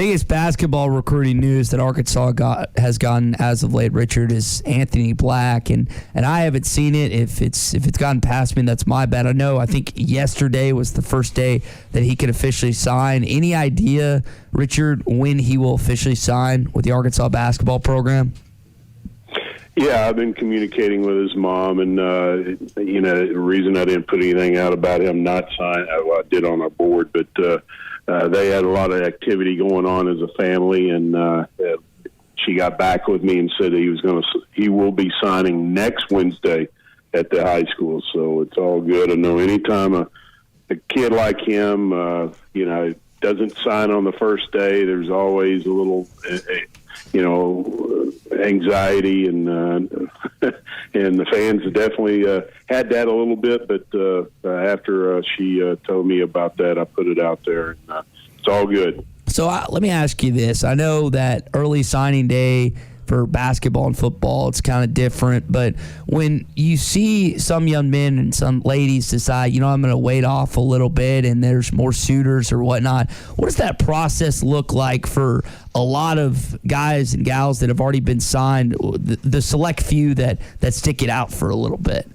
biggest basketball recruiting news that Arkansas has gotten as of late, Richard, is Anthony Black, and I haven't seen it. If it's gotten past me, that's my bad. I think yesterday was the first day that he could officially sign. Any idea, Richard, when he will officially sign with the Arkansas basketball program? Yeah, I've been communicating with his mom, and the reason I didn't put anything out about him not signing, I did on our board, but they had a lot of activity going on as a family, and she got back with me and said he will be signing next Wednesday at the high school. So it's all good. I know anytime a kid like him, doesn't sign on the first day, there's always a little, anxiety, and and the fans definitely had that a little bit. But after she told me about that, I put it out there, and it's all good. So let me ask you this. I know that early signing day for basketball and football, it's kind of different. But when you see some young men and some ladies decide, I'm going to wait off a little bit and there's more suitors or whatnot, what does that process look like for a lot of guys and gals that have already been signed, the select few that stick it out for a little bit?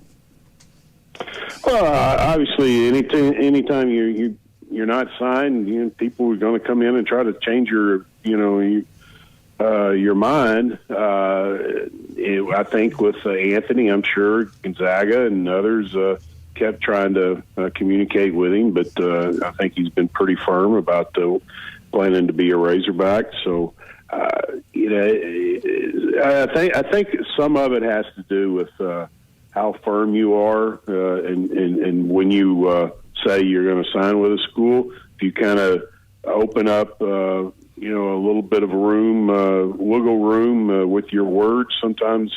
Well, obviously, anytime you're not signed, people are going to come in and try to change your mind. I think with Anthony, I'm sure Gonzaga and others kept trying to communicate with him, but I think he's been pretty firm about planning to be a Razorback. So, I think some of it has to do with how firm you are, and when you say you're going to sign with a school, if you kind of open up, a little bit of wiggle room with your words, sometimes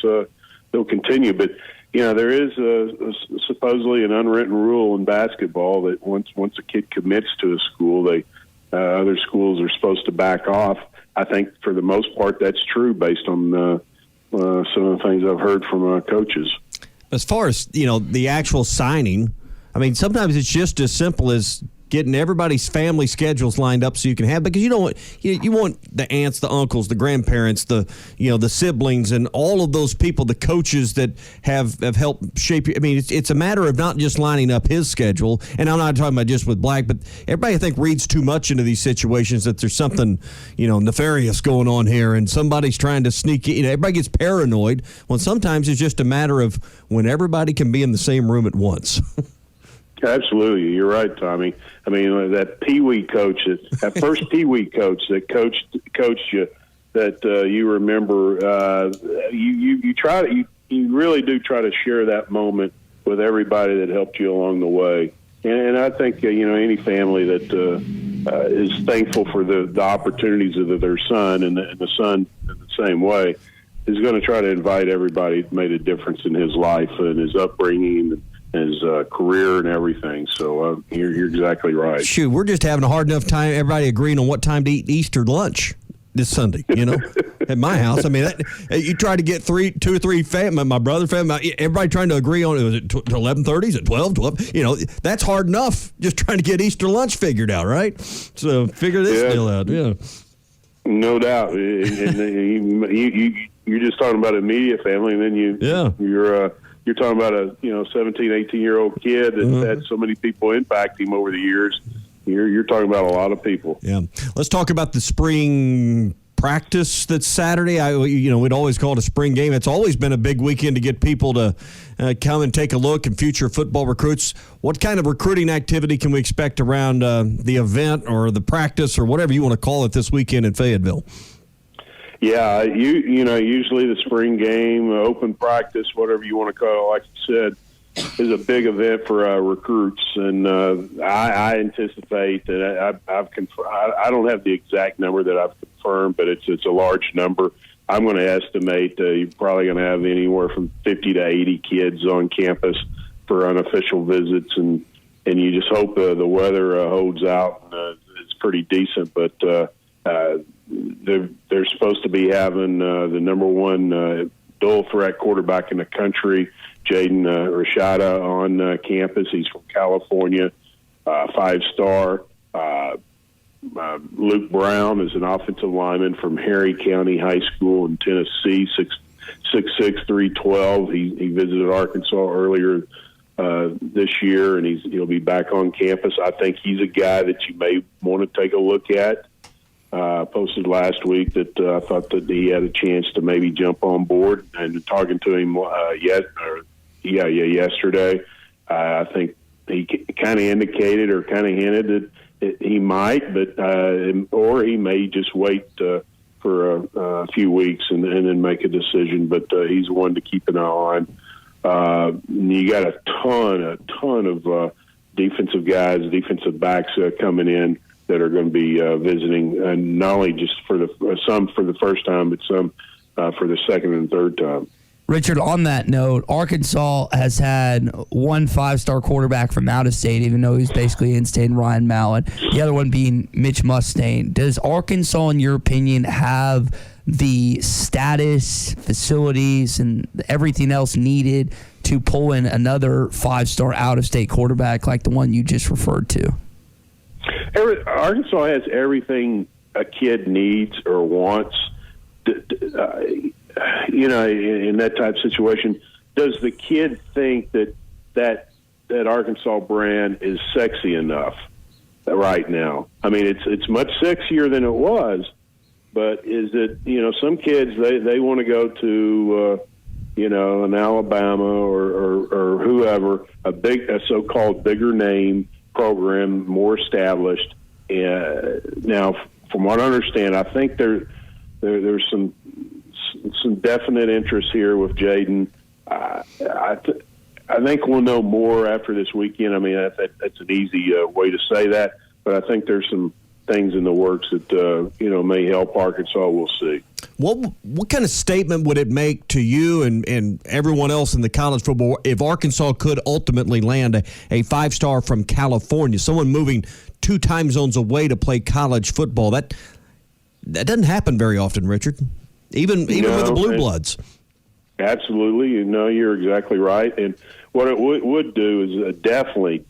they'll continue. But there is supposedly an unwritten rule in basketball that once a kid commits to a school, other schools are supposed to back off. I think for the most part that's true based on some of the things I've heard from coaches. As far as the actual signing, I mean, sometimes it's just as simple as getting everybody's family schedules lined up so you can have, because you want the aunts, the uncles, the grandparents, the siblings, and all of those people, the coaches that have helped shape you. I mean, it's a matter of not just lining up his schedule, and I'm not talking about just with Black, but everybody I think reads too much into these situations that there's something nefarious going on here, and somebody's trying to sneak in. Everybody gets paranoid when sometimes it's just a matter of when everybody can be in the same room at once. Absolutely, you're right, Tommy. I mean, that Pee Wee coach, that first Pee Wee coach that coached you, that you remember. You really do try to share that moment with everybody that helped you along the way. And I think any family that is thankful for the opportunities of their son, and the son in the same way, is going to try to invite everybody that made a difference in his life and his upbringing, his career and everything. So you're exactly right. Shoot, we're just having a hard enough time everybody agreeing on what time to eat Easter lunch this Sunday, at my house. I mean, you try to get 2 or 3 family, my brother family, everybody trying to agree on it. Was it 11:30? Is it 12? That's hard enough just trying to get Easter lunch figured out, right? So figure this deal out. Yeah. No doubt. And you're just talking about immediate family, and then you're talking about a 17, 18-year-old kid that had so many people impact him over the years. You're talking about a lot of people. Yeah. Let's talk about the spring practice that's Saturday. We'd always call it a spring game. It's always been a big weekend to get people to come and take a look, and future football recruits. What kind of recruiting activity can we expect around the event or the practice or whatever you want to call it this weekend in Fayetteville? Yeah, usually the spring game, open practice, whatever you want to call it, like you said, is a big event for recruits, and I anticipate that I don't have the exact number that I've confirmed, but it's a large number. I'm going to estimate you're probably going to have anywhere from 50 to 80 kids on campus for unofficial visits, and you just hope the weather holds out and it's pretty decent. But they're supposed to be having the number one dual threat quarterback in the country, Jaden Rashada, on campus. He's from California, 5-star. Luke Brown is an offensive lineman from Harry County High School in Tennessee, 6'6", 312. He visited Arkansas earlier this year, and he'll be back on campus. I think he's a guy that you may want to take a look at. Posted last week that I thought that he had a chance to maybe jump on board. And talking to him yesterday, I think he kind of indicated or kind of hinted that he might, but or he may just wait for a few weeks and then make a decision. But he's one to keep an eye on. You got a ton of defensive guys, defensive backs coming in that are going to be visiting, and not only just some for the first time, but some for the second and third time. Richard, on that note, Arkansas has had one 5-star quarterback from out of state, even though he's basically in-state, Ryan Mallett. The other one being Mitch Mustaine. Does Arkansas, in your opinion, have the status, facilities, and everything else needed to pull in another 5-star out-of-state quarterback like the one you just referred to? Arkansas has everything a kid needs or wants. In that type of situation, does the kid think that Arkansas brand is sexy enough right now? I mean, it's much sexier than it was, but is it? Some kids they want to go to an Alabama or whoever, a so-called bigger name program, more established. Now, from what I understand, I think there's some definite interest here with Jaden. I think we'll know more after this weekend. I mean, that's an easy way to say that, but I think there's some things in the works that may help Arkansas. We'll see. What kind of statement would it make to you and everyone else in the college football if Arkansas could ultimately land a 5-star from California, someone moving 2 time zones away to play college football? That doesn't happen very often, Richard, even with the Blue Bloods. Absolutely. You're exactly right. And what it would do is definitely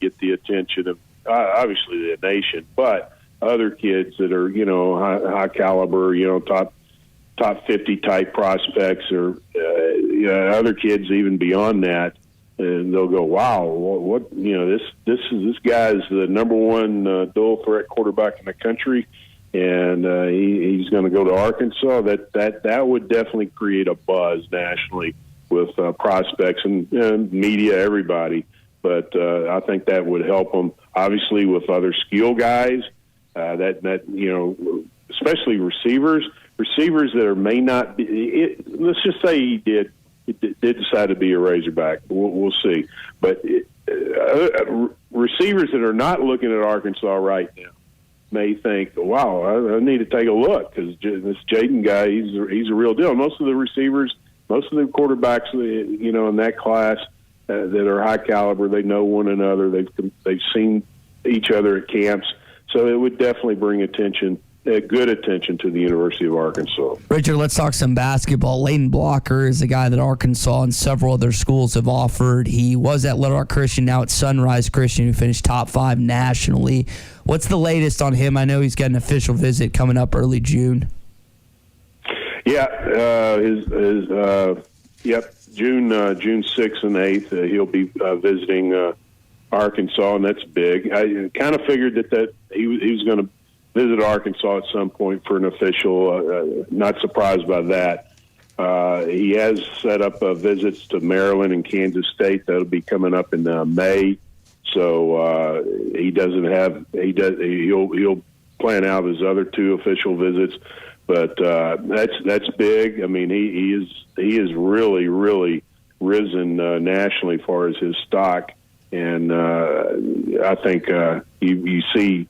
get the attention of obviously the nation, but other kids that are, high caliber, top 50 type prospects, or other kids even beyond that, and they'll go, wow, what this guy's the number one dual threat quarterback in the country, and he's going to go to Arkansas. That would definitely create a buzz nationally with prospects and media, everybody. But I think that would help them, obviously, with other skill guys. Especially receivers that may not be. Let's just say he did decide to be a Razorback. We'll see. But receivers that are not looking at Arkansas right now may think, "Wow, I need to take a look because this Jaden guy, he's a real deal." Most of the receivers, most of the quarterbacks, in that class that are high caliber, they know one another. They've seen each other at camps. So it would definitely bring good attention to the University of Arkansas. Richard, let's talk some basketball. Leighton Blocker is a guy that Arkansas and several other schools have offered. He was at Little Rock Christian, now at Sunrise Christian, who finished top 5 nationally. What's the latest on him? I know he's got an official visit coming up early June. Yeah, June 6th and 8th, he'll be visiting Arkansas, and that's big. I kind of figured that he was going to visit Arkansas at some point for an official. Not surprised by that. He has set up visits to Maryland and Kansas State. That'll be coming up in May. So he'll plan out his other 2 official visits, but that's big. I mean, he is really, really risen nationally as far as his stock. And I think you see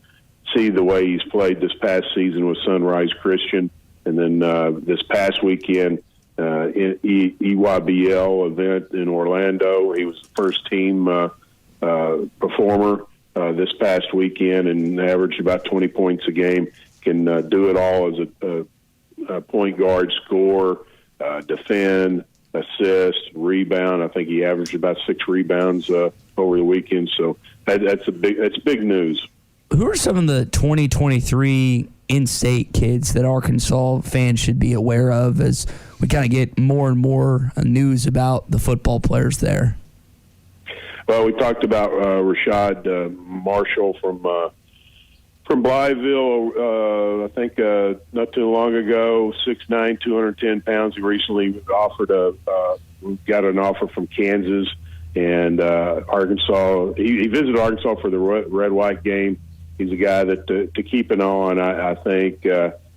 the way he's played this past season with Sunrise Christian, and then this past weekend EYBL event in Orlando. He was the first team performer this past weekend and averaged about 20 points a game. Can do it all as a point guard, score, defend, assist, rebound. I think he averaged about 6 rebounds over the weekend. So that's big news. who are some of the 2023 in-state kids that Arkansas fans should be aware of as we kind of get more and more news about the football players there? Well, we talked about Rashad Marshall from Blytheville. I think not too long ago, 6'9", 210 pounds. He recently got an offer from Kansas and Arkansas. He visited Arkansas for the red-white game. He's a guy that to keep an eye on. I think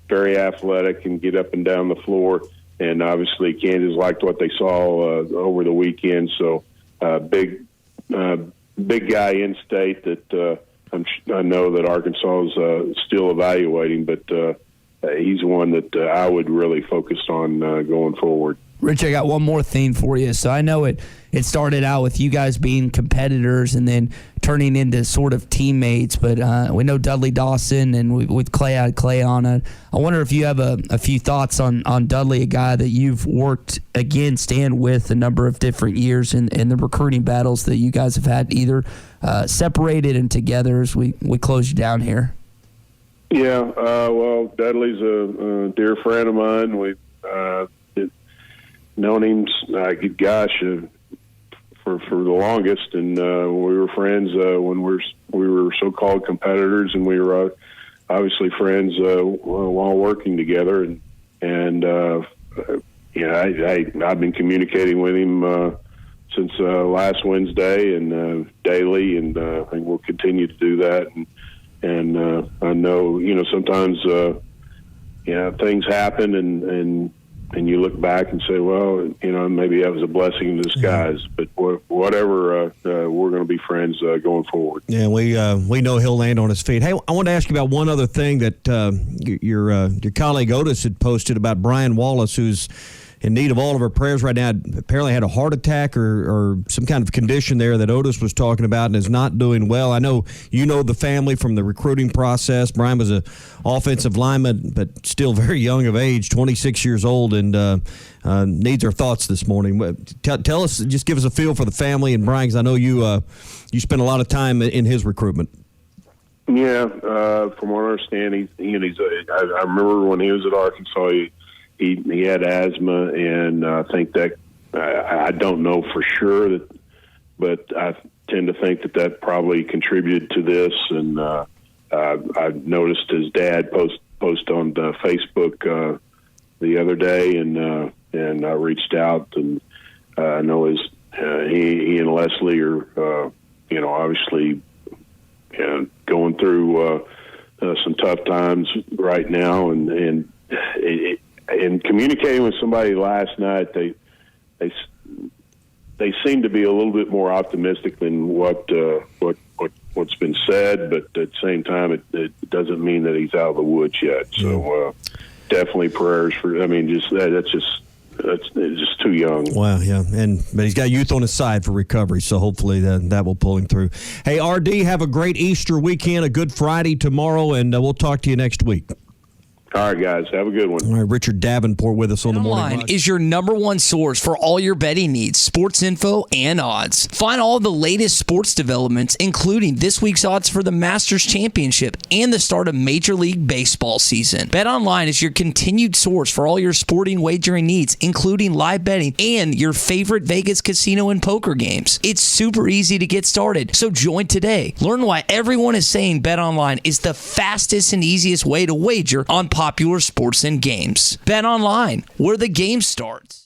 very athletic, can get up and down the floor. And obviously, Kansas liked what they saw over the weekend. So, big guy in state that I know that Arkansas is still evaluating, but he's one that I would really focus on going forward. Rich, I got one more thing for you. So I know it started out with you guys being competitors and then turning into sort of teammates, but we know Dudley Dawson and with Clay on it. I wonder if you have a few thoughts on Dudley, a guy that you've worked against and with a number of different years in the recruiting battles that you guys have had, either separated and together as we close you down here. Yeah, well, Dudley's a dear friend of mine. We've known him, for the longest, and we were friends when we were so-called competitors, and we were obviously friends while working together. And I've been communicating with him since last Wednesday and daily, and I think we'll continue to do that. And I know, sometimes things happen, and you look back and say, well, maybe that was a blessing in disguise. But whatever, we're going to be friends going forward. Yeah, we know he'll land on his feet. Hey, I want to ask you about one other thing that your colleague Otis had posted about Brian Wallace, who's in need of all of our prayers right now. Apparently had a heart attack or some kind of condition there that Otis was talking about and is not doing well. I know you know the family from the recruiting process. Brian was an offensive lineman, but still very young of age, 26 years old, and needs our thoughts this morning. Tell us, just give us a feel for the family and Brian, because I know you spent a lot of time in his recruitment. Yeah, from what I understand, I remember when he was at Arkansas, he had asthma, and I think that I don't know for sure but I tend to think that probably contributed to this. And I noticed his dad post on Facebook the other day, and I reached out, and I know he and Leslie are obviously going through some tough times right now, and communicating with somebody last night, they seem to be a little bit more optimistic than what's been said, but at the same time, it doesn't mean that he's out of the woods yet. So definitely prayers for. I mean, that's just too young. Wow, yeah, but he's got youth on his side for recovery, so hopefully that will pull him through. Hey, RD, have a great Easter weekend, a good Friday tomorrow, and we'll talk to you next week. All right, guys. Have a good one. All right, Richard Davenport with us on the Morning Rush. Is your number one source for all your betting needs, sports info, and odds. Find all the latest sports developments, including this week's odds for the Masters Championship and the start of Major League Baseball season. BetOnline is your continued source for all your sporting wagering needs, including live betting and your favorite Vegas casino and poker games. It's super easy to get started, so join today. Learn why everyone is saying BetOnline is the fastest and easiest way to wager on popular sports and games. Bet online, where the game starts.